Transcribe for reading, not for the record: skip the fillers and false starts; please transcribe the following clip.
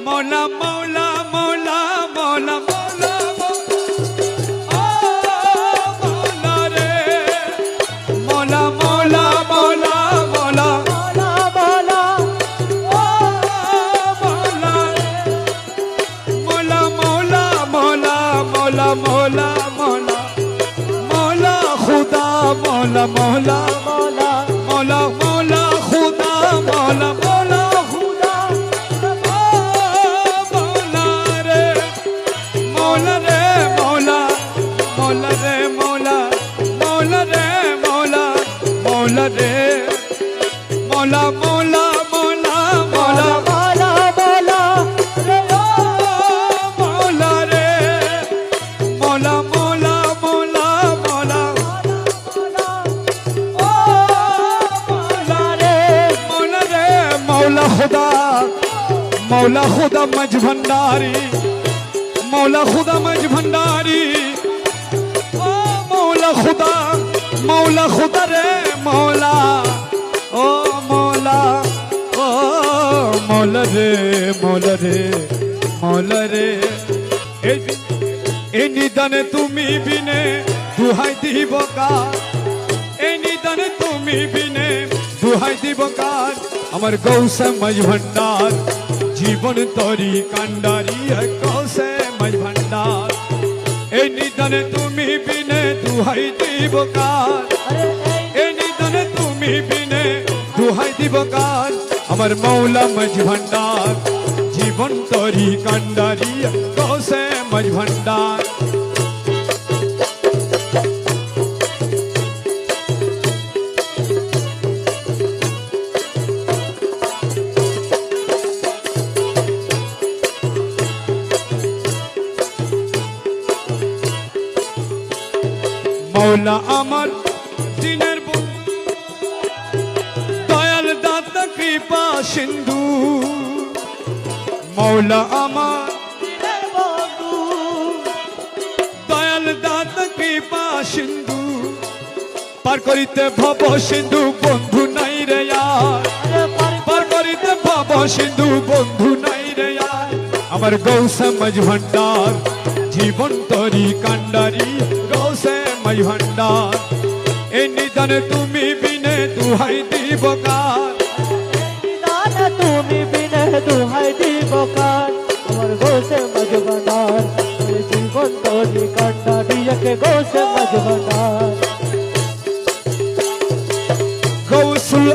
মৌলা মৌলা মৌলা মৌলা মৌলা মৌলা রে মৌলা মৌলা মৌলা মৌলা মৌলা মৌলা মৌলা মৌলা মৌলা মৌলা মৌলা খুদা মৌলা মৌলা মৌলা মৌলা মৌলা খুদা মৌলা মৌলা খুদা মৌলা রে মৌলা রে মৌলা মৌলা রে মৌলা মৌলা রে মৌলা মৌলা রে মৌলা মৌলা মৌলা মৌলা मौला खुदा मज भंडारी मौला खुदा मज भंडारी ओ मौला खुदा रे मौला ओ मौला रे मौला रे मौला रे ए निदान तुमी बिने दुहाई দিব কার এই নিদান তুমি বিনে দুহাই দিব কার আমার গৌসে মজ ভন্ডার জীবন তরি কান্ডারি গৌসে মজ ভন্ডার এই নিদানে তুমি বিনে দুহাই দিব কার এই নিদানে তুমি বিনে দুহাই দিব কার আমার মৌলা মজ ভন্ডার জীবন তরি কান্ডারি গৌসে মজ ভন্ডার मौला अमर दिनेर दयाल दाता कृपा सिंधु मौला अमर दयाल दाता कृपा सिंधु पार करिते भव सिंधु बंधु नाई रे यार पार करिते भव सिंधु बंधु नाई रे यार अमर गौसे मज भंडार जीवन तरी कांडारी गौसे मज भंडार ए निदान तुमी बिने दुहाई দিব কার निदान तुमी बिने दुहाई দিব কার আমার গৌসে মজ ভন্ডার জীবন তরি কান্ডারি কে গৌসে মজ ভন্ডার গৌসুল